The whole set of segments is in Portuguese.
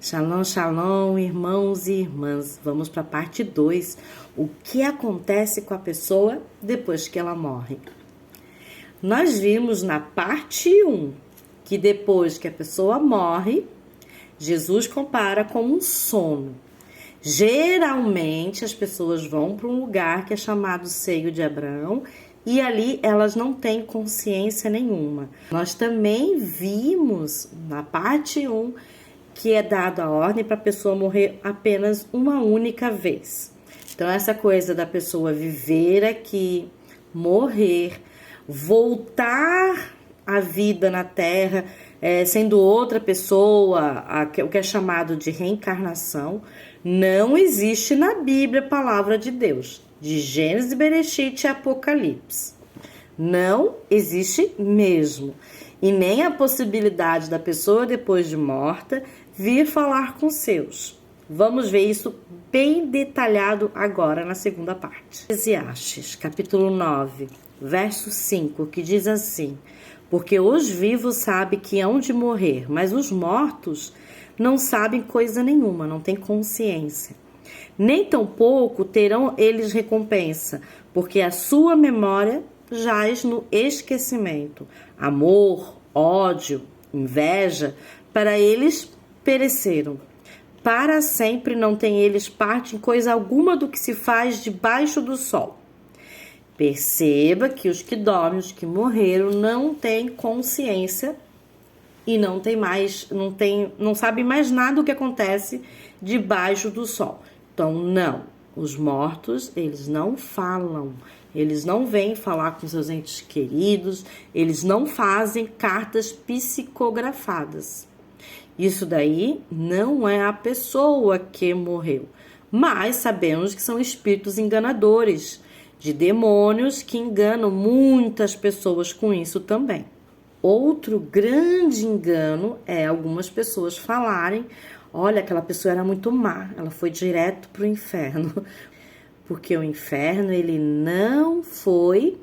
Shalom, shalom, irmãos e irmãs. Vamos para a parte 2. O que acontece com a pessoa depois que ela morre? Nós vimos na parte 1 que depois que a pessoa morre, Jesus compara com um sono. Geralmente as pessoas vão para um lugar que é chamado Seio de Abraão e ali elas não têm consciência nenhuma. Nós também vimos na parte 1 que é dado a ordem para a pessoa morrer apenas uma única vez. Então, essa coisa da pessoa viver aqui, morrer, voltar à vida na Terra, sendo outra pessoa, o que é chamado de reencarnação, não existe na Bíblia, a palavra de Deus, de Gênesis, Bereshit e Apocalipse. Não existe mesmo. E nem a possibilidade da pessoa, depois de morta, vir falar com seus. Vamos ver isso bem detalhado agora na segunda parte. Eclesiastes, capítulo 9, verso 5, que diz assim: porque os vivos sabem que hão de morrer, mas os mortos não sabem coisa nenhuma, não têm consciência. Nem tampouco terão eles recompensa, porque a sua memória jaz no esquecimento. Amor, ódio, inveja, para eles pereceram. Para sempre não tem eles parte em coisa alguma do que se faz debaixo do sol. Perceba que os que dormem, os que morreram, não têm consciência e não sabem mais nada do que acontece debaixo do sol. Então, não. Os mortos, eles não falam, eles não vêm falar com seus entes queridos, eles não fazem cartas psicografadas. Isso daí não é a pessoa que morreu, mas sabemos que são espíritos enganadores, de demônios que enganam muitas pessoas com isso também. Outro grande engano é algumas pessoas falarem: olha, aquela pessoa era muito má, ela foi direto para o inferno. Porque o inferno, ele não foi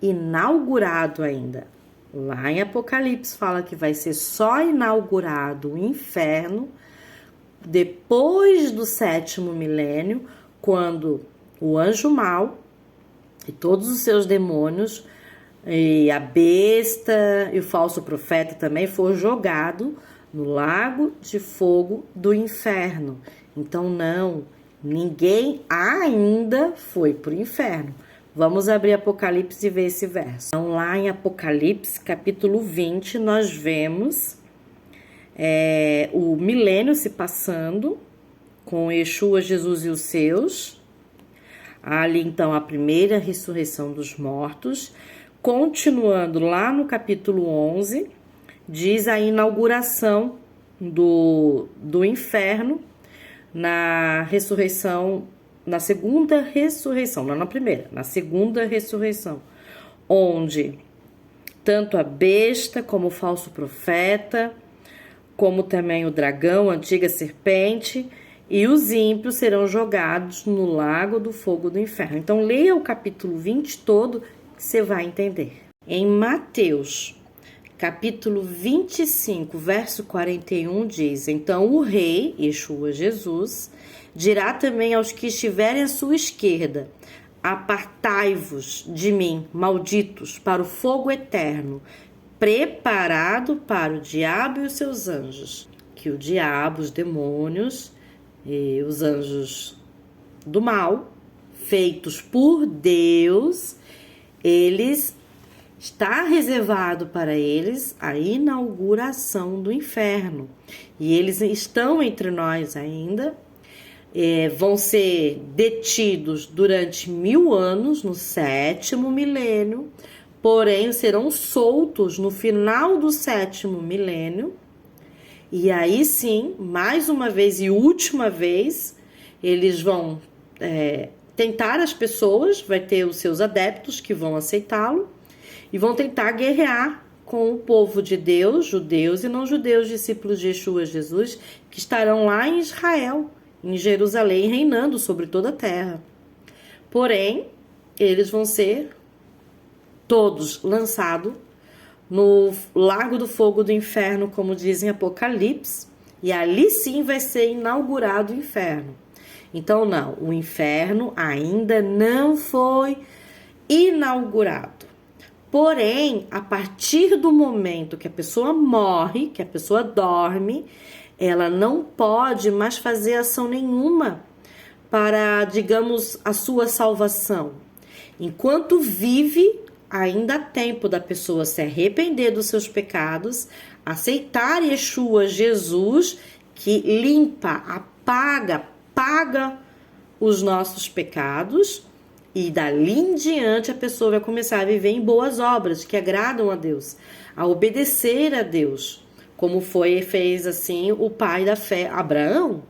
inaugurado ainda. Lá em Apocalipse fala que vai ser só inaugurado o inferno depois do 7º milênio, quando o anjo mau e todos os seus demônios, e a besta e o falso profeta também for jogado no lago de fogo do inferno. Então não, ninguém ainda foi para o inferno. Vamos abrir Apocalipse e ver esse verso. Então, lá em Apocalipse, capítulo 20, nós vemos o milênio se passando com Yeshua, Jesus e os seus. Ali, então, a primeira ressurreição dos mortos. Continuando lá no capítulo 11, diz a inauguração do inferno na ressurreição, na segunda ressurreição, não na primeira, na segunda ressurreição, onde tanto a besta como o falso profeta, como também o dragão, a antiga serpente, e os ímpios serão jogados no lago do fogo do inferno. Então, leia o capítulo 20 todo, que você vai entender. Em Mateus, capítulo 25, verso 41, diz: então o rei, Yeshua Jesus, dirá também aos que estiverem à sua esquerda: apartai-vos de mim, malditos, para o fogo eterno, preparado para o diabo e os seus anjos. Que o diabo, os demônios e os anjos do mal, feitos por Deus, está reservado para eles a inauguração do inferno. E eles estão entre nós ainda. Vão ser detidos durante 1000 anos, no 7º milênio. Porém, serão soltos no final do 7º milênio. E aí sim, mais uma vez e última vez, eles vão tentar as pessoas, vai ter os seus adeptos que vão aceitá-lo, e vão tentar guerrear com o povo de Deus, judeus e não judeus, discípulos de Yeshua Jesus, que estarão lá em Israel, em Jerusalém, reinando sobre toda a terra. Porém, eles vão ser todos lançados no lago do fogo do inferno, como diz em Apocalipse, e ali sim vai ser inaugurado o inferno. Então, não, o inferno ainda não foi inaugurado. Porém, a partir do momento que a pessoa morre, que a pessoa dorme, ela não pode mais fazer ação nenhuma para, digamos, a sua salvação. Enquanto vive, ainda há tempo da pessoa se arrepender dos seus pecados, aceitar Yeshua, Jesus, que limpa, apaga, paga os nossos pecados, e dali em diante a pessoa vai começar a viver em boas obras que agradam a Deus, a obedecer a Deus, como fez assim o pai da fé, Abraão.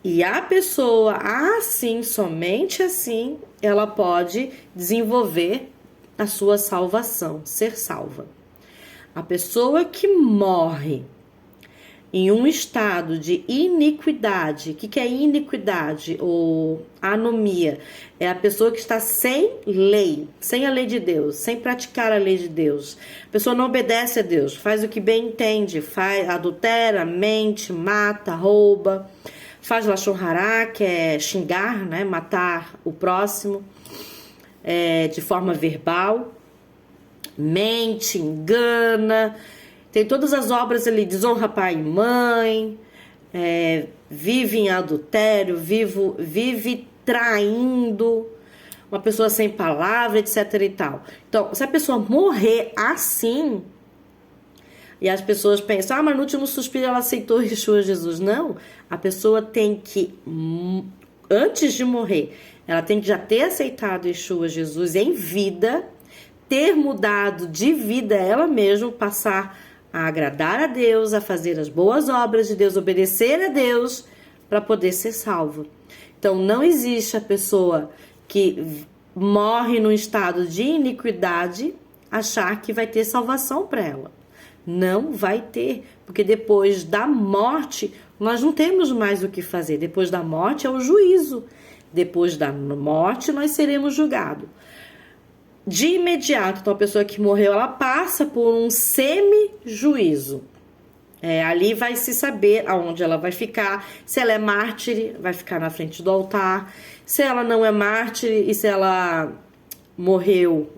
E a pessoa, assim, somente assim, ela pode desenvolver a sua salvação, ser salva. A pessoa que morre em um estado de iniquidade, o que é iniquidade ou anomia? É a pessoa que está sem lei, sem a lei de Deus, sem praticar a lei de Deus. A pessoa não obedece a Deus, faz o que bem entende, adultera, mente, mata, rouba, faz lashon hará, que é xingar, né, matar o próximo, de forma verbal, mente, engana, tem todas as obras ali, desonra pai e mãe, vive em adultério, vive traindo, uma pessoa sem palavra, etc e tal. Então, se a pessoa morrer assim, e as pessoas pensam, mas no último suspiro ela aceitou Yeshua Jesus. Não, a pessoa tem que, antes de morrer, ela tem que já ter aceitado Yeshua Jesus em vida, ter mudado de vida ela mesma, passar a agradar a Deus, a fazer as boas obras de Deus, obedecer a Deus para poder ser salvo. Então, não existe a pessoa que morre num estado de iniquidade achar que vai ter salvação para ela. Não vai ter, porque depois da morte nós não temos mais o que fazer. Depois da morte é o juízo. Depois da morte nós seremos julgados. De imediato, então a pessoa que morreu, ela passa por um semi-juízo. Ali vai se saber aonde ela vai ficar. Se ela é mártir, vai ficar na frente do altar. Se ela não é mártir e se ela morreu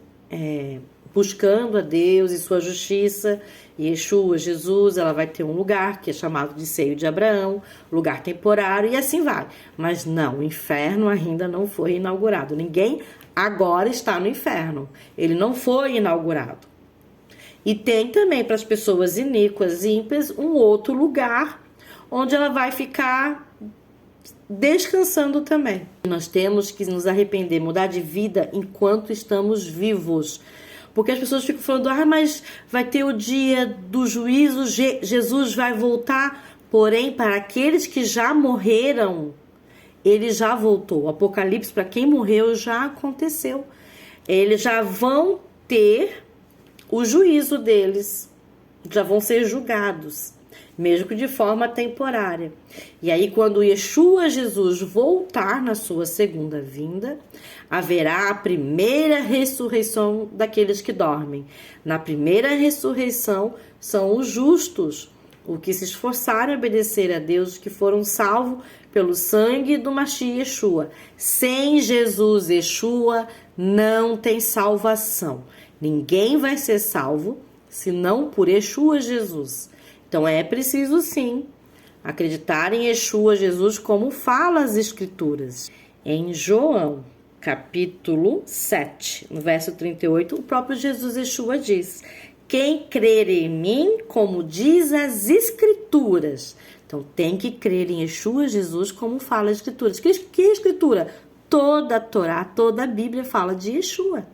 buscando a Deus e sua justiça, Yeshua, Jesus, ela vai ter um lugar que é chamado de seio de Abraão, lugar temporário, e assim vai. Mas não, o inferno ainda não foi inaugurado. Ninguém agora está no inferno. Ele não foi inaugurado. E tem também para as pessoas iníquas e ímpias um outro lugar onde ela vai ficar descansando também. Nós temos que nos arrepender, mudar de vida enquanto estamos vivos. Porque as pessoas ficam falando, mas vai ter o dia do juízo, Jesus vai voltar. Porém, para aqueles que já morreram, ele já voltou. O Apocalipse, para quem morreu, já aconteceu. Eles já vão ter o juízo deles, já vão ser julgados, mesmo que de forma temporária. E aí, quando Yeshua Jesus voltar na sua segunda vinda, haverá a primeira ressurreição daqueles que dormem. Na primeira ressurreição são os justos, os que se esforçaram a obedecer a Deus, que foram salvos pelo sangue do Mashiach Yeshua. Sem Jesus, Yeshua, não tem salvação. Ninguém vai ser salvo senão por Yeshua Jesus. Então é preciso sim acreditar em Yeshua Jesus como fala as Escrituras. Em João, capítulo 7, no verso 38, o próprio Jesus Yeshua diz: quem crer em mim, como diz as Escrituras. Então tem que crer em Yeshua Jesus como fala as Escrituras. Que Escritura? Toda a Torá, toda a Bíblia fala de Yeshua.